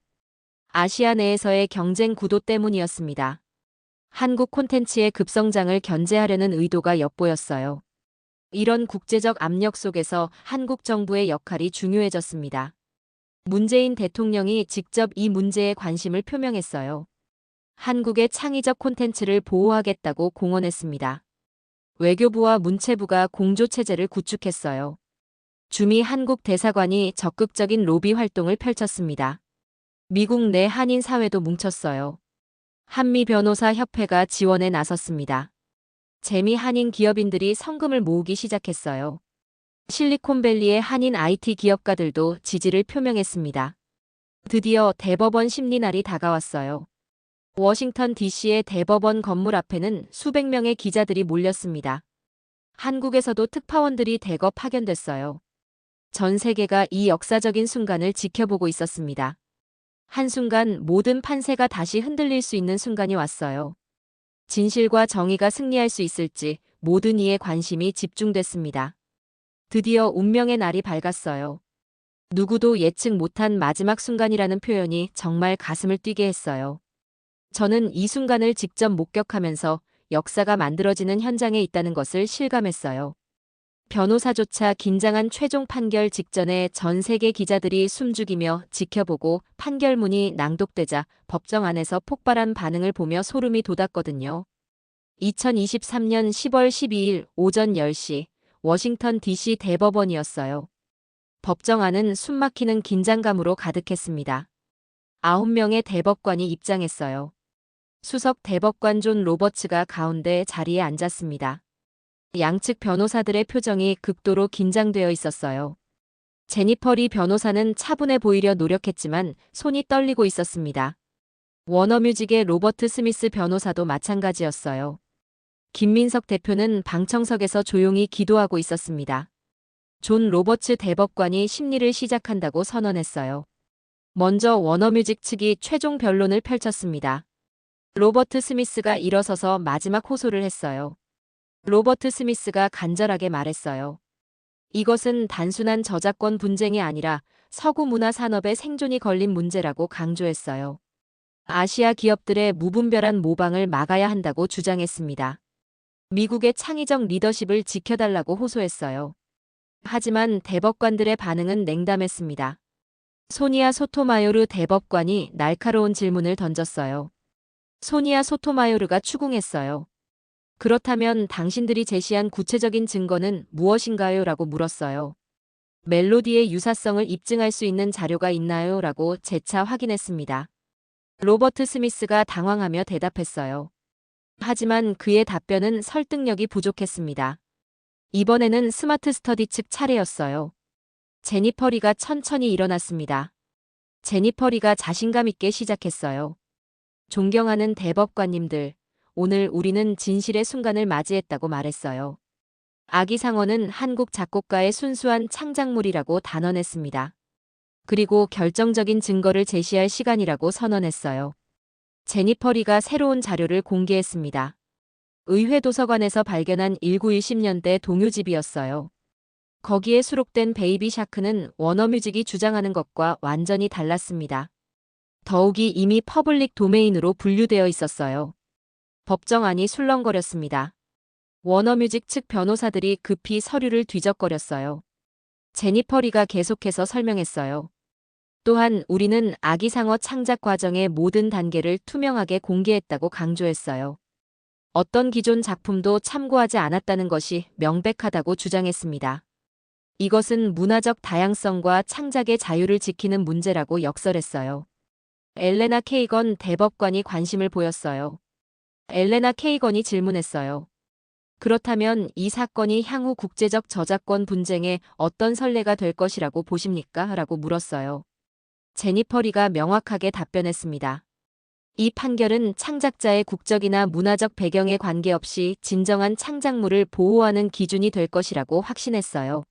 아시아 내에서의 경쟁 구도 때문이었습니다. 한국 콘텐츠의 급성장을 견제하려는 의도가 엿보였어요. 이런 국제적 압력 속에서 한국 정부의 역할이 중요해졌습니다. 문재인 대통령이 직접 이 문제에 관심을 표명했어요. 한국의 창의적 콘텐츠를 보호하겠다고 공언했습니다. 외교부와 문체부가 공조체제를 구축했어요. 주미 한국 대사관이 적극적인 로비 활동을 펼쳤습니다. 미국 내 한인 사회도 뭉쳤어요. 한미 변호사 협회가 지원에 나섰습니다. 재미 한인 기업인들이 성금을 모으기 시작했어요. 실리콘밸리의 한인 IT 기업가들도 지지를 표명했습니다. 드디어 대법원 심리날이 다가왔어요. 워싱턴 DC의 대법원 건물 앞에는 수백 명의 기자들이 몰렸습니다. 한국에서도 특파원들이 대거 파견됐어요. 전 세계가 이 역사적인 순간을 지켜보고 있었습니다. 한순간 모든 판세가 다시 흔들릴 수 있는 순간이 왔어요. 진실과 정의가 승리할 수 있을지 모든 이의 관심이 집중됐습니다. 드디어 운명의 날이 밝았어요. 누구도 예측 못한 마지막 순간이라는 표현이 정말 가슴을 뛰게 했어요. 저는 이 순간을 직접 목격하면서 역사가 만들어지는 현장에 있다는 것을 실감했어요. 변호사조차 긴장한 최종 판결 직전에 전 세계 기자들이 숨죽이며 지켜보고 판결문이 낭독되자 법정 안에서 폭발한 반응을 보며 소름이 돋았거든요. 2023년 10월 12일 오전 10시 워싱턴 DC 대법원이었어요. 법정 안은 숨막히는 긴장감으로 가득했습니다. 9명의 대법관이 입장했어요. 수석 대법관 존 로버츠가 가운데 자리에 앉았습니다. 양측 변호사들의 표정이 극도로 긴장되어 있었어요. 제니퍼 리 변호사는 차분해 보이려 노력했지만 손이 떨리고 있었습니다. 워너뮤직의 로버트 스미스 변호사도 마찬가지였어요. 김민석 대표는 방청석에서 조용히 기도하고 있었습니다. 존 로버츠 대법관이 심리를 시작한다고 선언했어요. 먼저 워너뮤직 측이 최종 변론을 펼쳤습니다. 로버트 스미스가 일어서서 마지막 호소를 했어요. 로버트 스미스가 간절하게 말했어요. 이것은 단순한 저작권 분쟁이 아니라 서구 문화 산업의 생존이 걸린 문제라고 강조했어요. 아시아 기업들의 무분별한 모방을 막아야 한다고 주장했습니다. 미국의 창의적 리더십을 지켜달라고 호소했어요. 하지만 대법관들의 반응은 냉담했습니다. 소니아 소토마요르 대법관이 날카로운 질문을 던졌어요. 소니아 소토마요르가 추궁했어요. 그렇다면 당신들이 제시한 구체적인 증거는 무엇인가요? 라고 물었어요. 멜로디의 유사성을 입증할 수 있는 자료가 있나요? 라고 재차 확인했습니다. 로버트 스미스가 당황하며 대답했어요. 하지만 그의 답변은 설득력이 부족했습니다. 이번에는 스마트 스터디 측 차례였어요. 제니퍼 리가 천천히 일어났습니다. 제니퍼 리가 자신감 있게 시작했어요. 존경하는 대법관님들, 오늘 우리는 진실의 순간을 맞이했다고 말했어요. 아기상어는 한국 작곡가의 순수한 창작물이라고 단언했습니다. 그리고 결정적인 증거를 제시할 시간이라고 선언했어요. 제니퍼 리가 새로운 자료를 공개했습니다. 의회 도서관에서 발견한 1910년대 동요집이었어요. 거기에 수록된 베이비 샤크는 워너뮤직이 주장하는 것과 완전히 달랐습니다. 더욱이 이미 퍼블릭 도메인으로 분류되어 있었어요. 법정안이 술렁거렸습니다. 워너뮤직 측 변호사들이 급히 서류를 뒤적거렸어요. 제니퍼 리가 계속해서 설명했어요. 또한 우리는 아기상어 창작 과정의 모든 단계를 투명하게 공개했다고 강조했어요. 어떤 기존 작품도 참고하지 않았다는 것이 명백하다고 주장했습니다. 이것은 문화적 다양성과 창작의 자유를 지키는 문제라고 역설했어요. 엘레나 케이건 대법관이 관심을 보였어요. 엘레나 케이건이 질문했어요. 그렇다면 이 사건이 향후 국제적 저작권 분쟁에 어떤 선례가 될 것이라고 보십니까? 라고 물었어요. 제니퍼 리가 명확하게 답변했습니다. 이 판결은 창작자의 국적이나 문화적 배경에 관계없이 진정한 창작물을 보호하는 기준이 될 것이라고 확신했어요.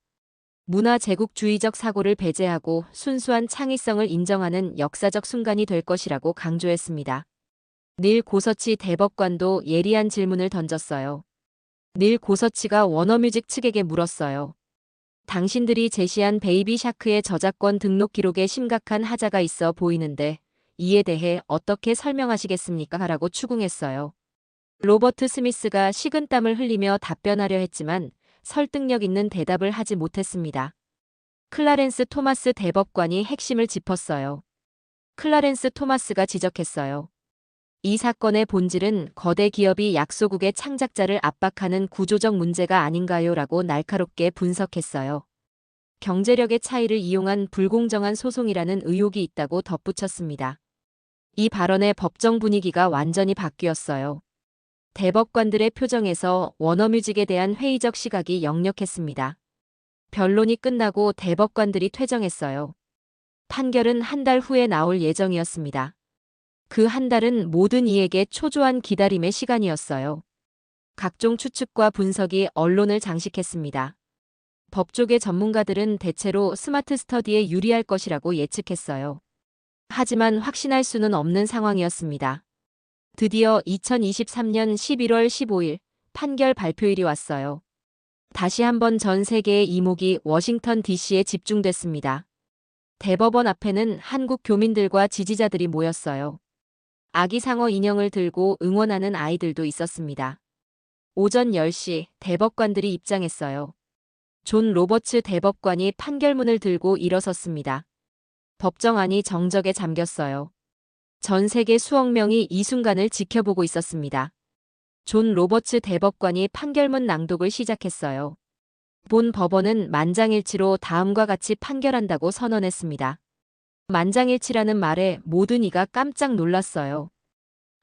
문화 제국주의적 사고를 배제하고 순수한 창의성을 인정하는 역사적 순간이 될 것이라고 강조했습니다. 닐 고서치 대법관도 예리한 질문을 던졌어요. 닐 고서치가 워너뮤직 측에게 물었어요. 당신들이 제시한 베이비 샤크의 저작권 등록 기록에 심각한 하자가 있어 보이는데 이에 대해 어떻게 설명하시겠습니까? 라고 추궁했어요. 로버트 스미스가 식은땀을 흘리며 답변하려 했지만 설득력 있는 대답을 하지 못했습니다. 클라렌스 토마스 대법관이 핵심을 짚었어요. 클라렌스 토마스가 지적했어요. 이 사건의 본질은 거대 기업이 약소국의 창작자를 압박하는 구조적 문제가 아닌가요? 라고 날카롭게 분석했어요. 경제력의 차이를 이용한 불공정한 소송이라는 의혹이 있다고 덧붙였습니다. 이 발언의 법정 분위기가 완전히 바뀌었어요. 대법관들의 표정에서 워너뮤직에 대한 회의적 시각이 역력했습니다. 변론이 끝나고 대법관들이 퇴정했어요. 판결은 한 달 후에 나올 예정이었습니다. 그 한 달은 모든 이에게 초조한 기다림의 시간이었어요. 각종 추측과 분석이 언론을 장식했습니다. 법조계 전문가들은 대체로 스마트 스터디에 유리할 것이라고 예측했어요. 하지만 확신할 수는 없는 상황이었습니다. 드디어 2023년 11월 15일 판결 발표일이 왔어요. 다시 한번 전 세계의 이목이 워싱턴 DC에 집중됐습니다. 대법원 앞에는 한국 교민들과 지지자들이 모였어요. 아기상어 인형을 들고 응원하는 아이들도 있었습니다. 오전 10시 대법관들이 입장했어요. 존 로버츠 대법관이 판결문을 들고 일어섰습니다. 법정안이 정적에 잠겼어요. 전 세계 수억 명이 이 순간을 지켜보고 있었습니다. 존 로버츠 대법관이 판결문 낭독을 시작했어요. 본 법원은 만장일치로 다음과 같이 판결한다고 선언했습니다. 만장일치라는 말에 모든 이가 깜짝 놀랐어요.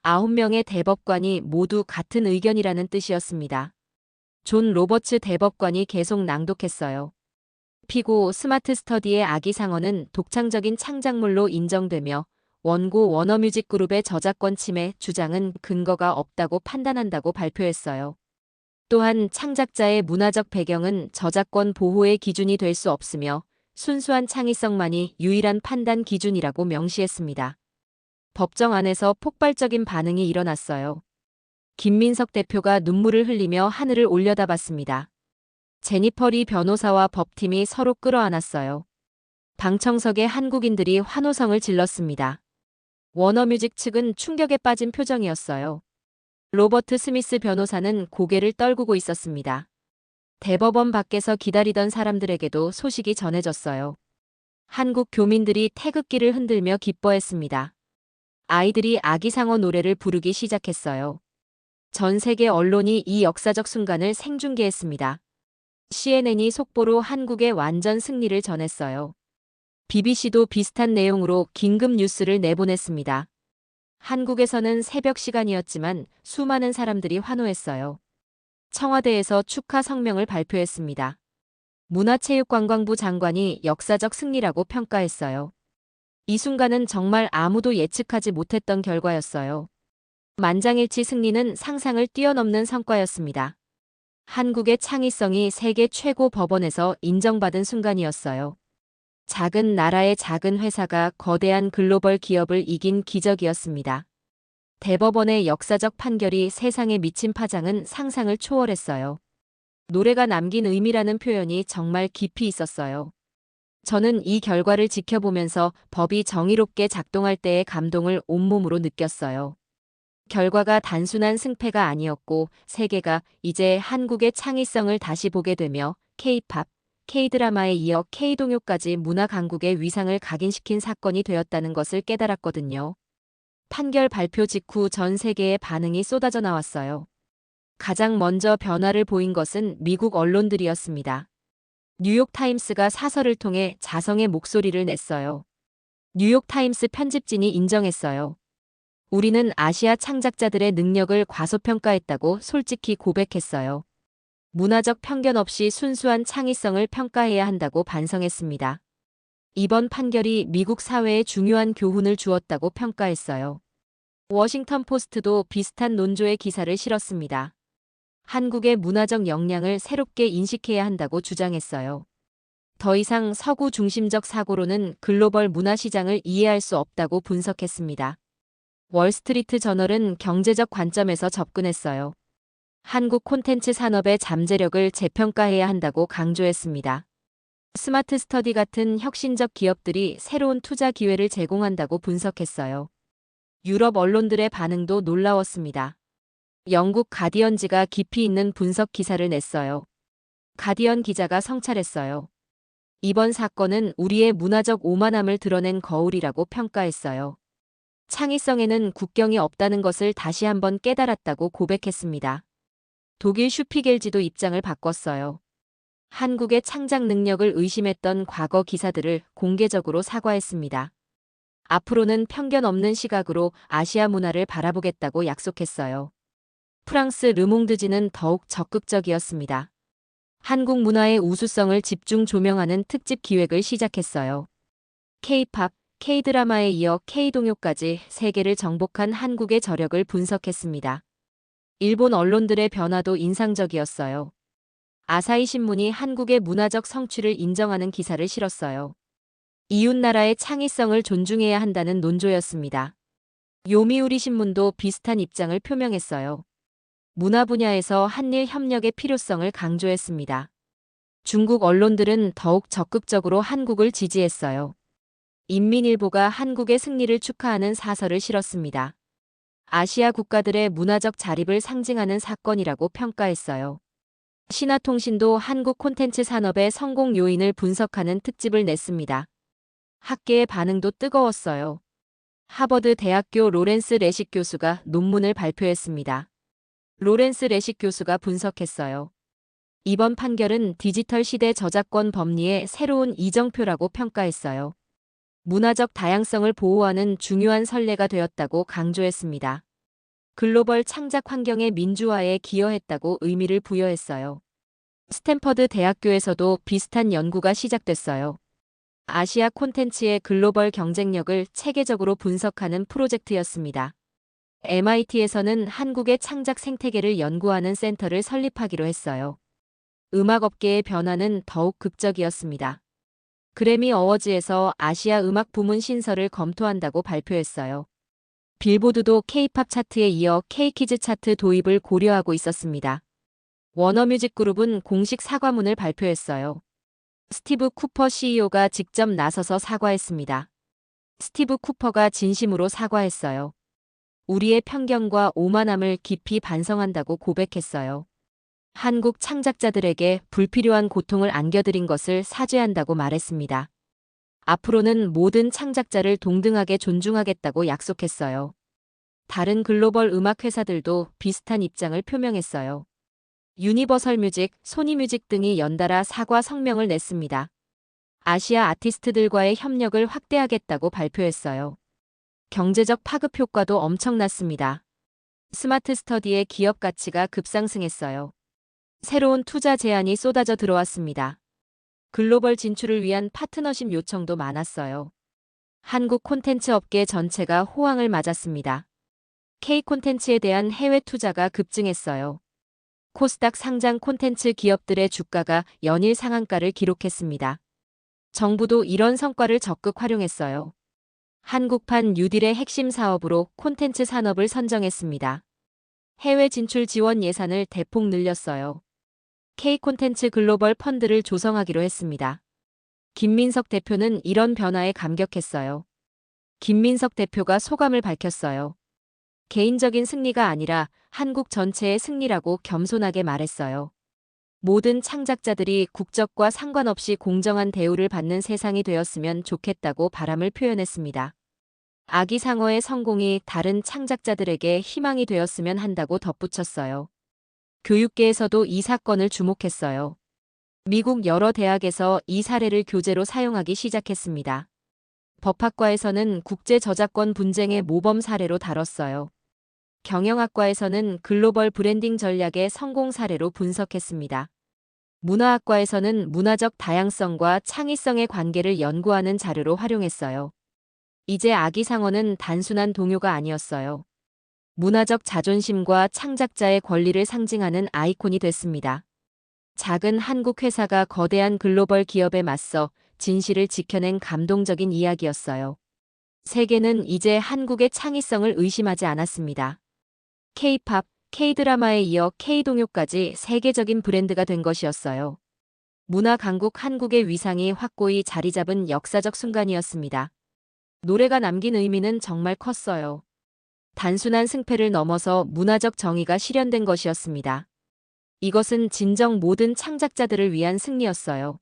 9명의 대법관이 모두 같은 의견이라는 뜻이었습니다. 존 로버츠 대법관이 계속 낭독했어요. 피고 스마트 스터디의 아기상어는 독창적인 창작물로 인정되며 원고 워너뮤직 그룹의 저작권 침해 주장은 근거가 없다고 판단한다고 발표했어요. 또한 창작자의 문화적 배경은 저작권 보호의 기준이 될 수 없으며 순수한 창의성만이 유일한 판단 기준이라고 명시했습니다. 법정 안에서 폭발적인 반응이 일어났어요. 김민석 대표가 눈물을 흘리며 하늘을 올려다봤습니다. 제니퍼 리 변호사와 법팀이 서로 끌어안았어요. 방청석에 한국인들이 환호성을 질렀습니다. 워너뮤직 측은 충격에 빠진 표정이었어요. 로버트 스미스 변호사는 고개를 떨구고 있었습니다. 대법원 밖에서 기다리던 사람들에게도 소식이 전해졌어요. 한국 교민들이 태극기를 흔들며 기뻐했습니다. 아이들이 아기상어 노래를 부르기 시작했어요. 전 세계 언론이 이 역사적 순간을 생중계했습니다. CNN이 속보로 한국의 완전 승리를 전했어요. BBC도 비슷한 내용으로 긴급 뉴스를 내보냈습니다. 한국에서는 새벽 시간이었지만 수많은 사람들이 환호했어요. 청와대에서 축하 성명을 발표했습니다. 문화체육관광부 장관이 역사적 승리라고 평가했어요. 이 순간은 정말 아무도 예측하지 못했던 결과였어요. 만장일치 승리는 상상을 뛰어넘는 성과였습니다. 한국의 창의성이 세계 최고 법원에서 인정받은 순간이었어요. 작은 나라의 작은 회사가 거대한 글로벌 기업을 이긴 기적이었습니다. 대법원의 역사적 판결이 세상에 미친 파장은 상상을 초월했어요. 노래가 남긴 의미라는 표현이 정말 깊이 있었어요. 저는 이 결과를 지켜보면서 법이 정의롭게 작동할 때의 감동을 온몸으로 느꼈어요. 결과가 단순한 승패가 아니었고 세계가 이제 한국의 창의성을 다시 보게 되며 K-팝, K-드라마에 이어 K-동요까지 문화 강국의 위상을 각인시킨 사건이 되었다는 것을 깨달았거든요. 판결 발표 직후 전 세계의 반응이 쏟아져 나왔어요. 가장 먼저 변화를 보인 것은 미국 언론들이었습니다. 뉴욕타임스가 사설을 통해 자성의 목소리를 냈어요. 뉴욕타임스 편집진이 인정했어요. 우리는 아시아 창작자들의 능력을 과소평가했다고 솔직히 고백했어요. 문화적 편견 없이 순수한 창의성을 평가해야 한다고 반성했습니다. 이번 판결이 미국 사회에 중요한 교훈을 주었다고 평가했어요. 워싱턴 포스트도 비슷한 논조의 기사를 실었습니다. 한국의 문화적 역량을 새롭게 인식해야 한다고 주장했어요. 더 이상 서구 중심적 사고로는 글로벌 문화 시장을 이해할 수 없다고 분석했습니다. 월스트리트 저널은 경제적 관점에서 접근했어요. 한국 콘텐츠 산업의 잠재력을 재평가해야 한다고 강조했습니다. 스마트 스터디 같은 혁신적 기업들이 새로운 투자 기회를 제공한다고 분석했어요. 유럽 언론들의 반응도 놀라웠습니다. 영국 가디언지가 깊이 있는 분석 기사를 냈어요. 가디언 기자가 성찰했어요. 이번 사건은 우리의 문화적 오만함을 드러낸 거울이라고 평가했어요. 창의성에는 국경이 없다는 것을 다시 한번 깨달았다고 고백했습니다. 독일 슈피겔지도 입장을 바꿨어요. 한국의 창작 능력을 의심했던 과거 기사들을 공개적으로 사과했습니다. 앞으로는 편견 없는 시각으로 아시아 문화를 바라보겠다고 약속했어요. 프랑스 르몽드지는 더욱 적극적이었습니다. 한국 문화의 우수성을 집중 조명하는 특집 기획을 시작했어요. K-팝, K-드라마에 이어 K-동요까지 세계를 정복한 한국의 저력을 분석했습니다. 일본 언론들의 변화도 인상적이었어요. 아사히 신문이 한국의 문화적 성취를 인정하는 기사를 실었어요. 이웃나라의 창의성을 존중해야 한다는 논조였습니다. 요미우리 신문도 비슷한 입장을 표명했어요. 문화 분야에서 한일 협력의 필요성을 강조했습니다. 중국 언론들은 더욱 적극적으로 한국을 지지했어요. 인민일보가 한국의 승리를 축하하는 사설을 실었습니다. 아시아 국가들의 문화적 자립을 상징하는 사건이라고 평가했어요. 신화통신도 한국 콘텐츠 산업의 성공 요인을 분석하는 특집을 냈습니다. 학계의 반응도 뜨거웠어요. 하버드 대학교 로렌스 레식 교수가 논문을 발표했습니다. 로렌스 레식 교수가 분석했어요. 이번 판결은 디지털 시대 저작권 법리의 새로운 이정표라고 평가했어요. 문화적 다양성을 보호하는 중요한 선례가 되었다고 강조했습니다. 글로벌 창작 환경의 민주화에 기여했다고 의미를 부여했어요. 스탠퍼드 대학교에서도 비슷한 연구가 시작됐어요. 아시아 콘텐츠의 글로벌 경쟁력을 체계적으로 분석하는 프로젝트였습니다. MIT에서는 한국의 창작 생태계를 연구하는 센터를 설립하기로 했어요. 음악업계의 변화는 더욱 극적이었습니다. 그래미 어워즈에서 아시아 음악 부문 신설을 검토한다고 발표했어요. 빌보드도 K-팝 차트에 이어 K-키즈 차트 도입을 고려하고 있었습니다. 워너뮤직 그룹은 공식 사과문을 발표했어요. 스티브 쿠퍼 CEO가 직접 나서서 사과했습니다. 스티브 쿠퍼가 진심으로 사과했어요. 우리의 편견과 오만함을 깊이 반성한다고 고백했어요. 한국 창작자들에게 불필요한 고통을 안겨드린 것을 사죄한다고 말했습니다. 앞으로는 모든 창작자를 동등하게 존중하겠다고 약속했어요. 다른 글로벌 음악 회사들도 비슷한 입장을 표명했어요. 유니버설 뮤직, 소니 뮤직 등이 연달아 사과 성명을 냈습니다. 아시아 아티스트들과의 협력을 확대하겠다고 발표했어요. 경제적 파급 효과도 엄청났습니다. 스마트 스터디의 기업 가치가 급상승했어요. 새로운 투자 제안이 쏟아져 들어왔습니다. 글로벌 진출을 위한 파트너십 요청도 많았어요. 한국 콘텐츠 업계 전체가 호황을 맞았습니다. K 콘텐츠에 대한 해외 투자가 급증했어요. 코스닥 상장 콘텐츠 기업들의 주가가 연일 상한가를 기록했습니다. 정부도 이런 성과를 적극 활용했어요. 한국판 뉴딜의 핵심 사업으로 콘텐츠 산업을 선정했습니다. 해외 진출 지원 예산을 대폭 늘렸어요. K 콘텐츠 글로벌 펀드를 조성하기로 했습니다. 김민석 대표는 이런 변화에 감격했어요. 김민석 대표가 소감을 밝혔어요. 개인적인 승리가 아니라 한국 전체의 승리라고 겸손하게 말했어요. 모든 창작자들이 국적과 상관없이 공정한 대우를 받는 세상이 되었으면 좋겠다고 바람을 표현했습니다. 아기상어의 성공이 다른 창작자들에게 희망이 되었으면 한다고 덧붙였어요. 교육계에서도 이 사건을 주목했어요. 미국 여러 대학에서 이 사례를 교재로 사용하기 시작했습니다. 법학과에서는 국제 저작권 분쟁의 모범 사례로 다뤘어요. 경영학과에서는 글로벌 브랜딩 전략의 성공 사례로 분석했습니다. 문화학과에서는 문화적 다양성과 창의성의 관계를 연구하는 자료로 활용했어요. 이제 아기상어는 단순한 동요가 아니었어요. 문화적 자존심과 창작자의 권리를 상징하는 아이콘이 됐습니다. 작은 한국 회사가 거대한 글로벌 기업에 맞서 진실을 지켜낸 감동적인 이야기였어요. 세계는 이제 한국의 창의성을 의심하지 않았습니다. K-팝, K-드라마에 이어 K-동요까지 세계적인 브랜드가 된 것이었어요. 문화 강국 한국의 위상이 확고히 자리 잡은 역사적 순간이었습니다. 노래가 남긴 의미는 정말 컸어요. 단순한 승패를 넘어서 문화적 정의가 실현된 것이었습니다. 이것은 진정 모든 창작자들을 위한 승리였어요.